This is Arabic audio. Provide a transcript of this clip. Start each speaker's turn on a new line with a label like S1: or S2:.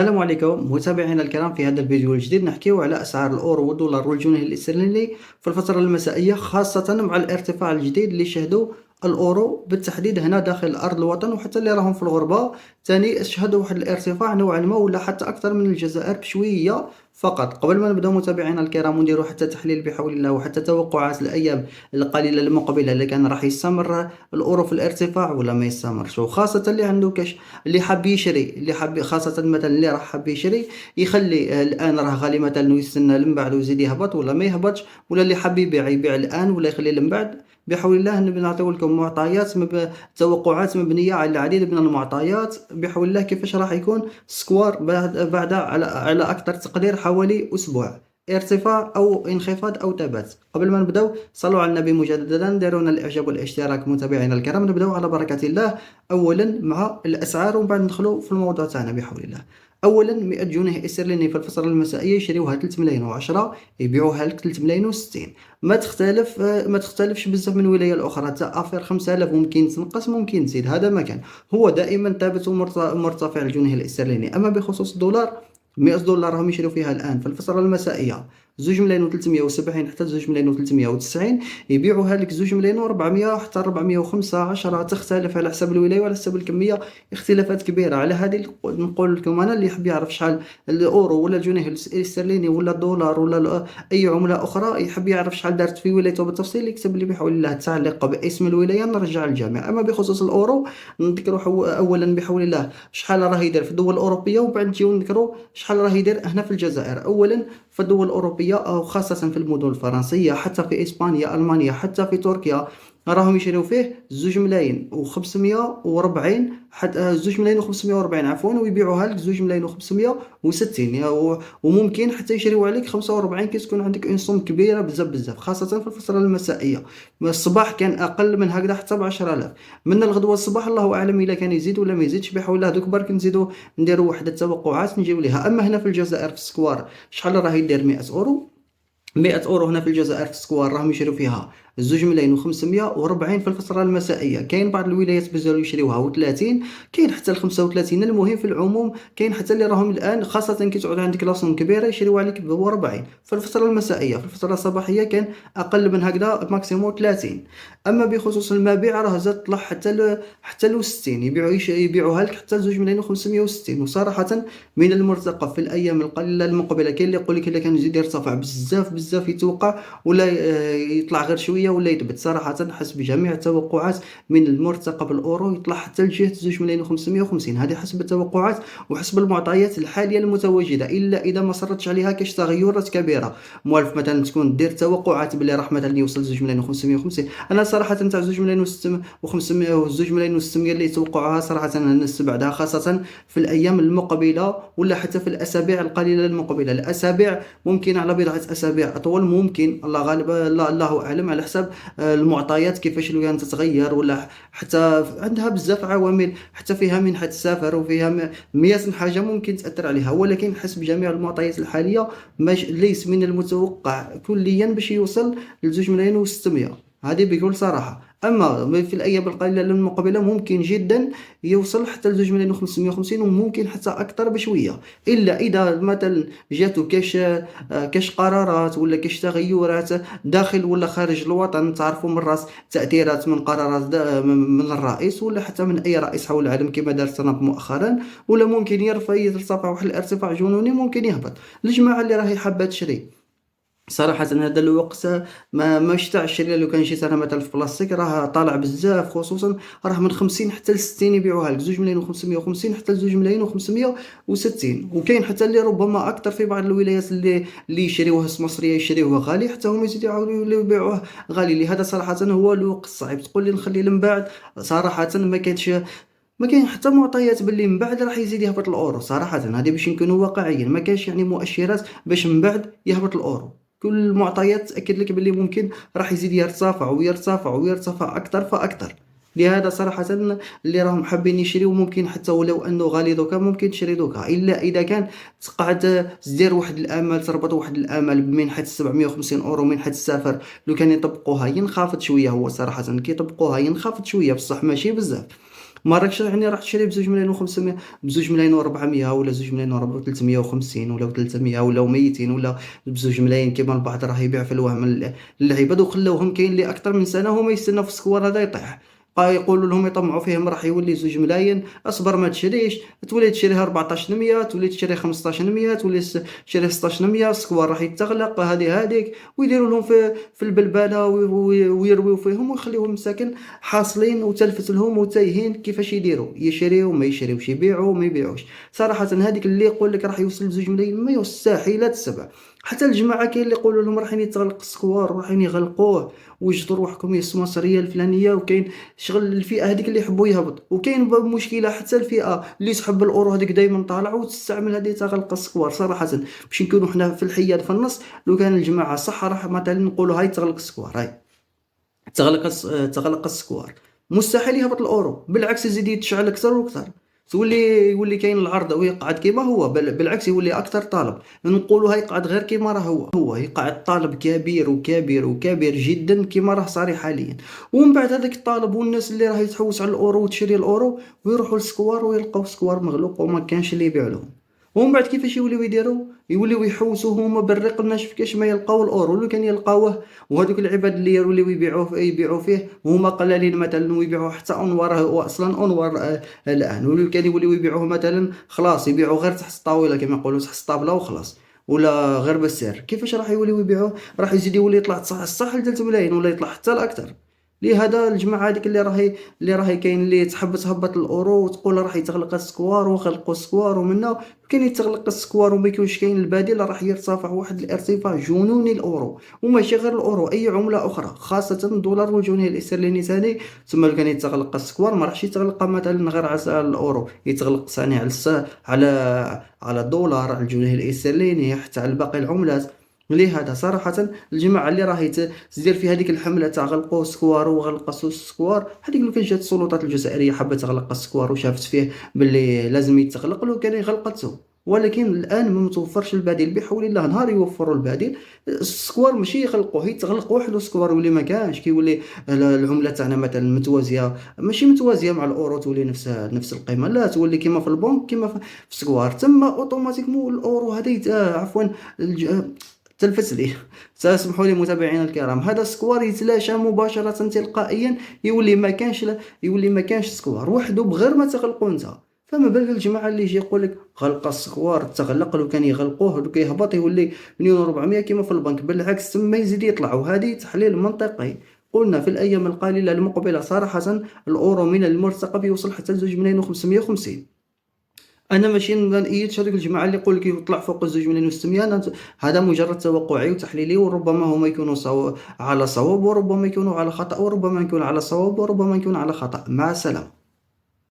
S1: السلام عليكم متابعينا الكرام. في هذا الفيديو الجديد نحكيو على أسعار الأورو والدولار والجنيه الاسترليني في الفترة المسائية، خاصة مع الارتفاع الجديد اللي شهدوا الأورو بالتحديد هنا داخل أرض الوطن، وحتى اللي راهم في الغربة ثاني شهدوا واحد الارتفاع نوعا ما، ولا حتى أكثر من الجزائر بشوية. فقط قبل ما نبدأ متابعينا الكرام ونديروا حتى تحليل بحول الله وحتى توقعات الأيام القليلة المقبلة، اللي كان راح يستمر الأورو في الارتفاع ولا ما يستمرش، وخاصة اللي عنده كاش اللي حاب يشري، اللي حاب خاصة مثلا اللي راح حاب يشري يخلي الآن راه غالي مثلا ويستنى من بعد ويزيد يهبط ولا ما يهبطش، ولا اللي حاب يبيع يبيع الآن ولا يخلي من بعد. بحول الله نبي نعطيو لكم معطيات توقعات مبنية على العديد من المعطيات بحول الله كيفاش راح يكون سكوار بعد على أكثر تقدير حوالي أسبوع، ارتفاع أو انخفاض أو ثبات. قبل ما نبداو صلوا على النبي مجددا، ديرونا الإعجاب والاشتراك متابعينا الكرام. نبداو على بركة الله اولا مع الاسعار ومن بعد ندخلوا في الموضوع تاعنا بحول الله. اولا 100 جنيه استرليني في الفتره المسائيه يشريوها 3 ملايين و10، يبيعوها لك 3 ملايين و60. ما تختلفش بزاف من ولايه الاخرى، تاع افير 5000 ممكن تنقص ممكن تزيد، هذا ما كان، هو دائما ثابت ومرتفع الجنيه الاسترليني. اما بخصوص الدولار، 100 دولار راهم يشريو فيها الان في الفتره المسائيه 2 ملايين و370 حتى 2 ملايين و390، يبيعوها لك 2 ملايين و400 حتى 415. تختلف على حسب الولايه وعلى حسب الكميه، اختلافات كبيره. على هذه نقول لكم انا اللي يحب يعرف شحال الاورو ولا الجنيه الاسترليني ولا الدولار ولا اي عمله اخرى، يحب يعرف شحال دارت في ولايته بالتفصيل، يكتب لي بحول الله التعليق باسم الولايه نرجع الجميع. اما بخصوص الاورو نذكروا اولا بحول الله شحال راه يدير في الدول الاوروبيه، وبعد نجيو نذكروا شحال راه يدير هنا في الجزائر. اولا في الدول الأوروبية أو خاصة في المدن الفرنسية، حتى في إسبانيا ألمانيا حتى في تركيا، راهم يشريو فيه 2 ملايين و540 حتى 2 ملايين و540 عفوا، ويبيعوها لك 2 ملايين و560. وممكن حتى يشريو عليك 45 كي تكون عندك اون صوم كبيرة بزاف بزاف، خاصة في الفترة المسائية. الصباح كان أقل من هكذا حتى ب10 آلاف. من الغدوة الصباح الله أعلم إلا كان يزيد ولا ما يزيدش، بحول الله دوك برك نزيدو نديرو واحد التوقعات نجيو ليها. أما هنا في الجزائر في السكوار شحال راه يدير 100 اورو؟ 100 اورو هنا في الجزائر في السكوار راهم يشريو فيها 2 ملايين و540 في الفترة المسائية. كاين بعض الولايات بزاف يشريوها و30، كاين حتى ل 35. المهم في العموم كاين حتى اللي راهم الآن خاصة كي تعود عندك لاصوم كبيرة يشريو عليك ب 40 في الفترة المسائية. في الفترة الصباحية كان أقل من هكذا ماكسيموم 30. أما بخصوص المبيع راه زاد طلع حتى ل 60، يبيعوها لك حتى 2 ملايين و560. وصراحة من المرتقب في الأيام القليلة المقبلة، كاين اللي يقول لك إلا كان يزيد يرتفع بزاف بزاف يتوقع، ولا يطلع غير شويه ولا يثبت. صراحه حسب جميع التوقعات من المرتقب الاورو يطلع حتى لجهه 2 ملايين و550، هذه حسب التوقعات وحسب المعطيات الحاليه المتواجده، الا اذا ما صرتش عليها كاش تغيرات كبيره. موالف مثلا تكون دير توقعات بلي راح مثلا يوصل 2 ملايين و550. انا صراحه تاع 2 ملايين و500 و 2 ملايين و600 اللي يتوقعوها صراحه نستبعدها، خاصه في الايام المقبله ولا حتى في الاسابيع القليله المقبله. الاسابيع ممكن على بضعه اسابيع اطول، ممكن الله غالب، الله اعلم على حسب المعطيات كيفاش الويان تتغير، ولا حتى عندها بزاف عوامل، حتى فيها منحة السفر وفيها مئة من حاجة ممكن تأثر عليها. ولكن حسب جميع المعطيات الحالية ليس من المتوقع كليا باش يوصل ل2 ملايين و600، هذه بكل صراحة. أما في الأيام القليلة المقبلة ممكن جدا يوصل حتى ل 2 ملايين و550، وممكن حتى أكثر بشوية، إلا إذا مثلا جاتو كاش قرارات ولا كاش تغيرات داخل ولا خارج الوطن. تعرفوا من راس تأثيرات من قرارات من الرئيس ولا حتى من أي رئيس حول العالم كما دار ترامب مؤخرا، ولا ممكن يرتفع واحد الارتفاع جنوني، ممكن يهبط. الجماعة اللي راهي حابة تشري صراحة هذا الوقت ما تاع الشرية. لو كان شي انا مثلا في بلاصتك راه طالع بزاف، خصوصا راه من 50 حتى ل 60 يبيعوها لك 2 ملايين و550 حتى ل 2 ملايين و560. وكاين حتى اللي ربما اكثر في بعض الولايات اللي يشريوها مصرية يشريوها غالي، حتى هم يزيدوا يعاودوا يبيعوه غالي. لهذا صراحة هو الوقت الصعيب. تقول لي نخلي من بعد، صراحة ما كاين حتى معطيات باللي من بعد راح يزيد يهبط الاورو. صراحه هذه باش نكونوا واقعيين، ما كاينش يعني مؤشرات باش من بعد يهبط الاورو. كل المعطيات تاكد لك باللي ممكن راح يزيد يرتفع ويرتفع ويرتفع اكثر فاكثر. لهذا صراحة اللي راهم حابين يشريو ممكن حتى ولو انه غالي دوكا ممكن تشري دوكا، الا اذا كان تقعد تدير واحد الامل، تربط واحد الامل بمنحة 750 اورو منحة السفر. لو كان يطبقوها ينخفض شوية، هو صراحة كي يطبقوها ينخفض شوية بصح ماشي بزاف. مراكش يعني راح تشري ب2.500.000 ب2.400.000 ولا 2.350 ولا 300 ولا 200 ولا ب2 ملايين كيما البعض راه يبيع في الوهم العباد وخلاوهم كاين اللي أكثر من سنة هما يستناو في السكوار هذا يطيح. يقولوا لهم يطمعوا فيهم راح يولي 2 ملايين. اصبر ما تشريش، تولي تشريها 1400، تولي تشري 1500، تولي تشري 1600، السكوار راح يتغلق هذيك ويديروا لهم في البلبله ويرويو فيهم ويخليوهم مساكن حاصلين وتلفت لهم وتايهين كيفاش يشريو ما يشريوش، يبيعوا ما يبيعوش. صراحه هذيك اللي يقول لك راح يوصل ل 2 ملايين ما يستحيل تسبع. حتى الجماعه كاين اللي يقولوا لهم راح يتغلق السكوار وراح يغلقوه ويجدوا روحكم يسموا السريه الفلانيه، وكاين شغل الفئه هذيك اللي يحبوا يهبط، وكاين مشكله حتى الفئه اللي تحب الاورو هذيك دائما طالعه وتستعمل هذه تغلق السكوار. صراحه باش نكونوا حنا في الحياد في النص، لو كان الجماعه صح راح مثلا نقولوا هاي تغلق السكوار، هاي تغلق السكوار، مستحيل يهبط الاورو، بالعكس يزيد يتشعل اكثر واكثر. يولي كاين العرض ويقعد كيما هو، بالعكس يولي اكثر طلب. نقولوا هاي يقعد غير كيما راه هو يقعد طالب كبير وكبير وكبير جدا كيما راه صاري حاليا. ومن بعد هذاك الطالب والناس اللي راه يتحوس على الاورو وتشري الاورو ويروحوا للسكوار ويلقاو السكوار مغلوق وما كانش اللي يبيع لهم. ومن بعد كيفاش يوليو يديروا؟ يوليو يحوسوا هما بالرق الناشف كاش ما يلقاو الاورو. لو كان يلقاوه، وهذوك العباد اللي يوليو يبيعوا فيه هما قلالين مثلا ويبيعوا حتى انوار، هو اصلا انوار الان. ولو كان يوليو يبيعوه مثلا خلاص يبيعوا غير تحت الطاوله كما يقولوا تحت الطابله وخلاص، ولا غير بالسعر. كيفاش راح يوليو يبيعوه؟ راح يزيد يولي يطلع صح ل 3 ملايين ولا يطلع حتى لاكثر. لهذا الجماعه هذيك اللي راهي كاين اللي تحب تهبط الاورو وتقول راح يتغلق السكوار وخلقوا السكوار ومنه كاين يتغلق السكوار وما يكونش كاين البديل، راح يرتفع واحد الارتفاع جنوني الاورو. وماشي غير الاورو، اي عمله اخرى خاصه الدولار والجنيه الاسترليني ثاني. ثم لو كان يتغلق السكوار ما راحش يتغلق مثلا غير على الاورو، يتغلق ثاني على الدولار، على الجنيه الاسترليني، حتى على باقي العملات. لهذا صراحة الجماعة اللي راهي تدير في هذيك الحملة تاع غلقوا السكوار وغلقوا السكوار، هذيك لو كان جات السلطات الجزائرية حابة تغلق السكوار وشافت فيه باللي لازم يتغلق لو كان غلقته. ولكن الآن ما متوفرش البديل، بحول الله نهار يوفروا البديل السكوار ماشي يخلقوه، يتغلق وحده السكوار واللي ما كانش كيولي العملة تاعنا مثلا متوازية، ماشي متوازية مع الأورو تولي نفس القيمة، لا تولي كيما في البنك كيما في السكوار، تما اوتوماتيكمون الأورو هذا عفوا تلفت لي. سامحوا لي متابعينا الكرام، هذا السكوار يتلاشى مباشرة تلقائيا، يولي ما كانش سكوار وحده بغير ما تغلقوا انت. فما بالك الجماعه اللي يجي يقول لك غلق السكوار تغلق، لو كان يغلقوه لو كيهبط يولي 1.4 مليون كيما في البنك، بالعكس ثم يزيد يطلع. وهذه تحليل منطقي. قلنا في الايام القليله المقبله صراحه الاورو من المرتقب يوصل حتى 2.550. انا ماشي نأيدش هذوك الجماعه اللي يقول لك يطلع فوق 2.6 مليون. هذا مجرد توقعي وتحليلي، وربما هما يكونوا على صواب وربما يكونوا على خطأ، وربما يكون على صواب وربما يكون على خطأ. مع السلامه.